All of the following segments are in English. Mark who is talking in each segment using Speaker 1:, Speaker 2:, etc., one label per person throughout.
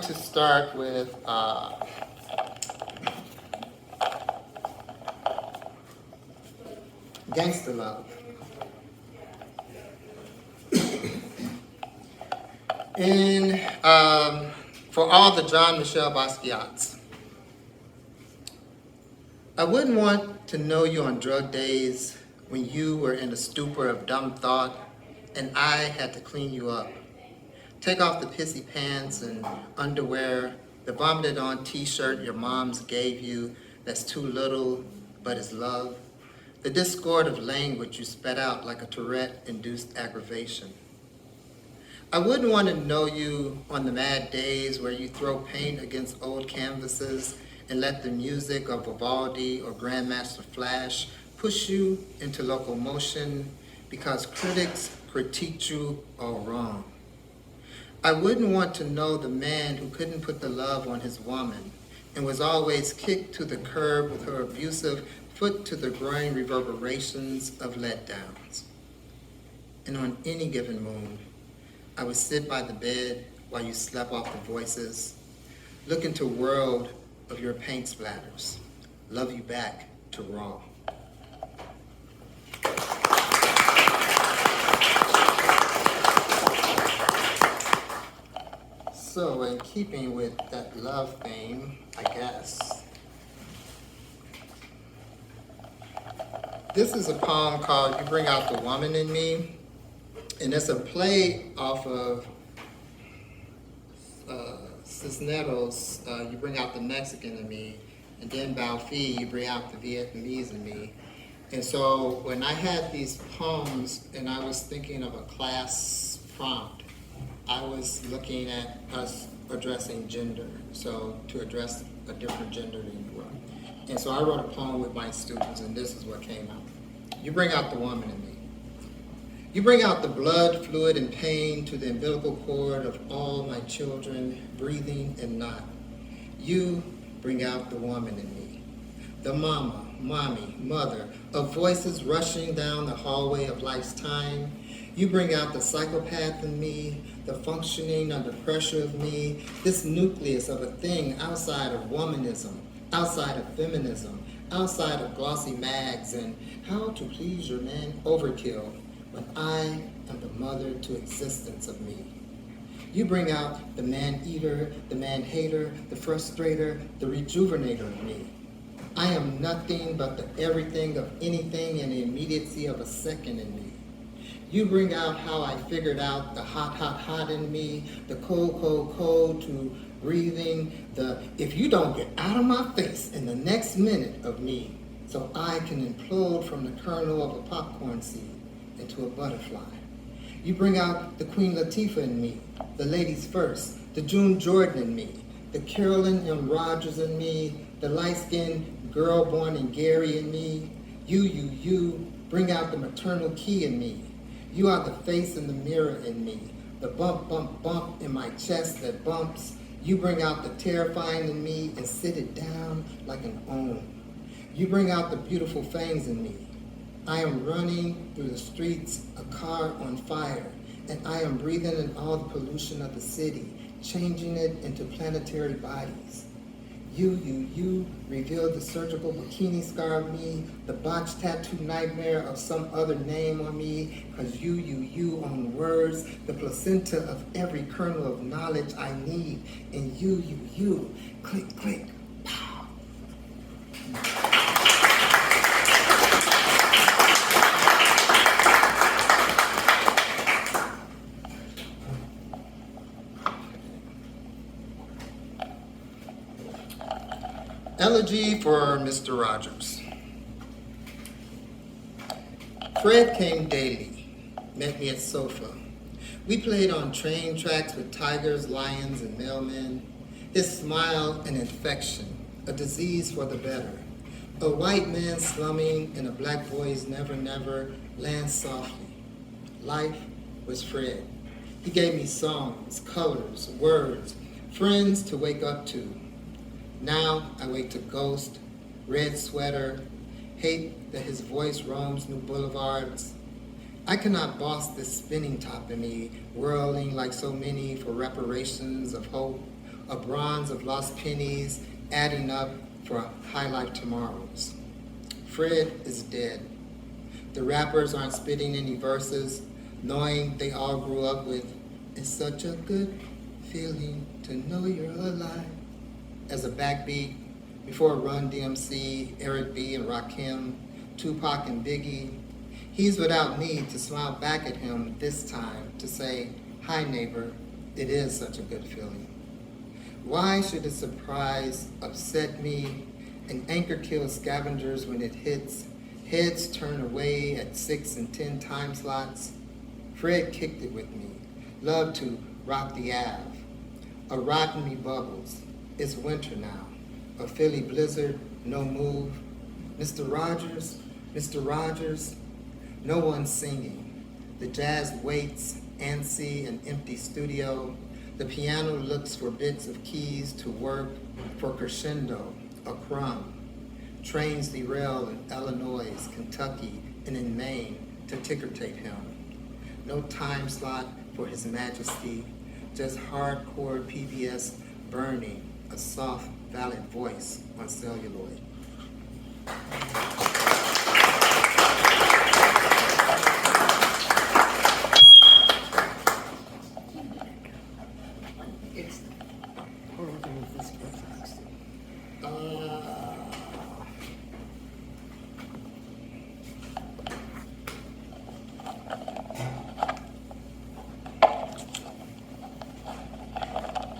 Speaker 1: to start with Gangsta Love. And for all the John Michel Basquiat's, I wouldn't want to know you on drug days when you were in a stupor of dumb thought and I had to clean you up. Take off the pissy pants and underwear, the vomited on t-shirt your moms gave you that's too little but is love, the discord of language you spat out like a Tourette-induced aggravation. I wouldn't want to know you on the mad days where you throw paint against old canvases and let the music of Vivaldi or Grandmaster Flash push you into locomotion because critics critiqued you all wrong. I wouldn't want to know the man who couldn't put the love on his woman and was always kicked to the curb with her abusive foot to the groin reverberations of letdowns. And on any given moon, I would sit by the bed while you slept off the voices, look into a world of your paint splatters, love you back to raw. So in keeping with that love theme, I guess, this is a poem called You Bring Out the Woman in Me, and it's a play off of Cisneros, You Bring Out the Mexican in Me, and then Balfi, You Bring Out the Vietnamese in Me. And so when I had these poems and I was thinking of a class prompt, I was looking at us addressing gender, so to address a different gender than you were. And so I wrote a poem with my students, and this is what came out. You bring out the woman in me. You bring out the blood, fluid, and pain to the umbilical cord of all my children, breathing and not. You bring out the woman in me. The mama, mommy, mother, of voices rushing down the hallway of life's time. You bring out the psychopath in me, the functioning under pressure of me, this nucleus of a thing outside of womanism, outside of feminism, outside of glossy mags, and how to please your man overkill when I am the mother to existence of me. You bring out the man-eater, the man-hater, the frustrator, the rejuvenator of me. I am nothing but the everything of anything and the immediacy of a second in me. You bring out how I figured out the hot, hot, hot in me, the cold, cold, cold to breathing, the if you don't get out of my face in the next minute of me, so I can implode from the kernel of a popcorn seed into a butterfly. You bring out the Queen Latifah in me, the ladies first, the June Jordan in me, the Carolyn M. Rogers in me, the light-skinned girl born in Gary in me. You bring out the maternal key in me. You are the face in the mirror in me, the bump, bump, bump in my chest that bumps. You bring out the terrifying in me and sit it down like an own. You bring out the beautiful fangs in me. I am running through the streets, a car on fire, and I am breathing in all the pollution of the city, changing it into planetary bodies. You revealed the surgical bikini scar of me, the botched tattoo nightmare of some other name on me, because you own words, the placenta of every kernel of knowledge I need, and you, click, click, pow. Elegy for Mr. Rogers. Fred came daily, met me at sofa. We played on train tracks with tigers, lions, and mailmen. His smile, an infection, a disease for the better. A white man slumming in a black boy's never, never lands softly. Life was Fred. He gave me songs, colors, words, friends to wake up to. Now I wake to ghost, red sweater, hate that his voice roams new boulevards. I cannot boss this spinning top in me, whirling like so many for reparations of hope, a bronze of lost pennies adding up for high life tomorrows. Fred is dead. The rappers aren't spitting any verses, knowing they all grew up with, "It's such a good feeling to know you're alive," as a backbeat before Run DMC, Eric B. and Rakim, Tupac and Biggie. He's without need to smile back at him this time to say, "Hi neighbor, it is such a good feeling." Why should a surprise upset me? An anchor kills scavengers when it hits. Heads turn away at 6 and 10 time slots. Fred kicked it with me. Loved to rock the Ave. A rotten me bubbles. It's winter now. A Philly blizzard, no move. Mr. Rogers, no one's singing. The jazz waits, antsy, an empty studio. The piano looks for bits of keys to work, for crescendo, a crumb. Trains derail in Illinois, Kentucky, and in Maine to ticker tape him. No time slot for his majesty, just hardcore PBS burning, a soft, valid voice on celluloid.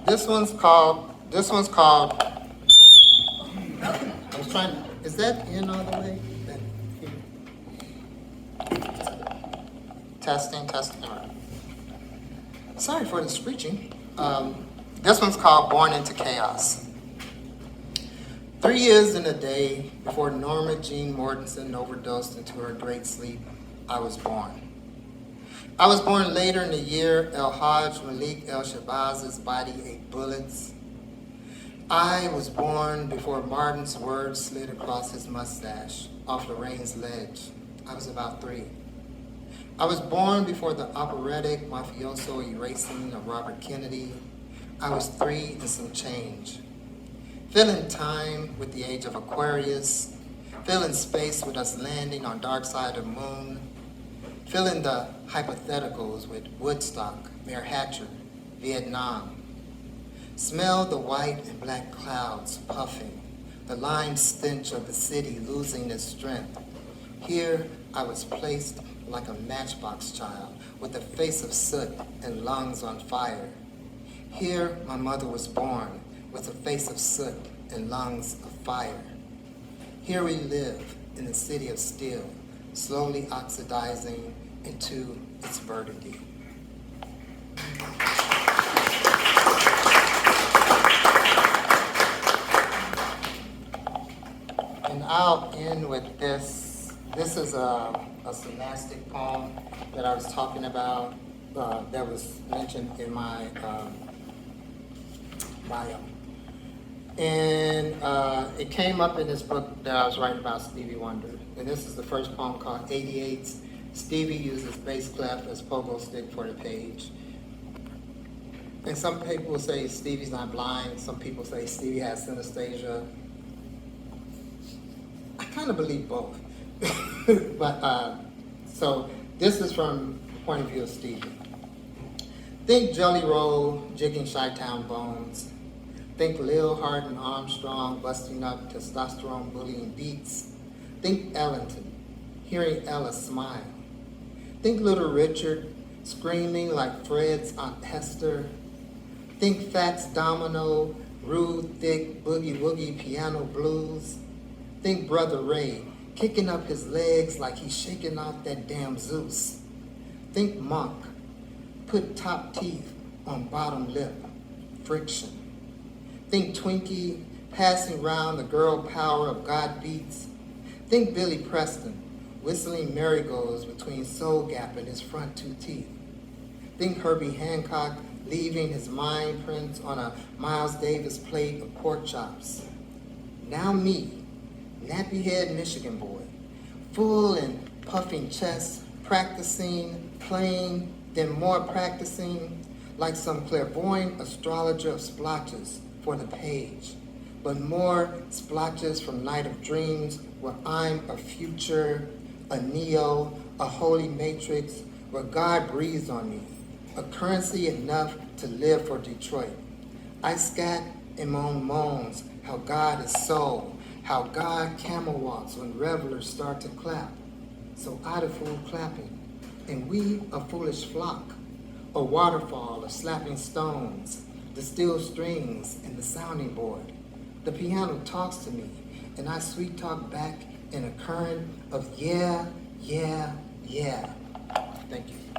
Speaker 1: This one's called, I was trying, is that in all the way? Testing. All right. Sorry for the screeching. This one's called Born into Chaos. 3 years and a day before Norma Jean Mortensen overdosed into her great sleep, I was born. I was born later in the year El Hajj Malik El Shabaz's body ate bullets. I was born before Martin's words slid across his mustache off Lorraine's ledge. I was about 3. I was born before the operatic mafioso erasing of Robert Kennedy. I was 3 and some change. Filling time with the age of Aquarius, filling space with us landing on dark side of moon, filling the hypotheticals with Woodstock, Mayor Hatcher, Vietnam. Smell the white and black clouds puffing, the lime stench of the city losing its strength. Here I was placed like a matchbox child with a face of soot and lungs on fire. Here my mother was born with a face of soot and lungs of fire. Here we live in the city of steel, slowly oxidizing into its verdity. And I'll end with this. This is a synastic poem that I was talking about that was mentioned in my bio. And it came up in this book that I was writing about Stevie Wonder. And this is the first poem called 88s. Stevie uses bass clef as pogo stick for the page. And some people say Stevie's not blind. Some people say Stevie has synesthesia. I kind of believe both. But so this is from the point of view of Stevie. Think Jelly Roll jigging Chi-Town bones. Think Lil Hardin Armstrong busting up testosterone bullying beats. Think Ellington, hearing Ella smile. Think Little Richard screaming like Fred's Aunt Hester. Think Fats Domino, rude, thick, boogie-woogie piano blues. Think Brother Ray kicking up his legs like he's shaking off that damn Zeus. Think Monk, put top teeth on bottom lip, friction. Think Twinkie, passing round the girl power of God beats. Think Billy Preston, whistling marigolds between Soul Gap and his front 2 teeth. Think Herbie Hancock leaving his mind prints on a Miles Davis plate of pork chops. Now me, nappy-head Michigan boy, full and puffing chest, practicing, playing, then more practicing, like some clairvoyant astrologer of splotches for the page, but more splotches from night of dreams where I'm a future, a neo, a holy matrix, where God breathes on me, a currency enough to live for Detroit. I scat in my own moans how God is soul, how God camel walks when revelers start to clap. So I the fool clapping, and we a foolish flock, a waterfall of slapping stones, the steel strings and the sounding board. The piano talks to me, and I sweet talk back in a current of yeah, yeah, yeah. Thank you.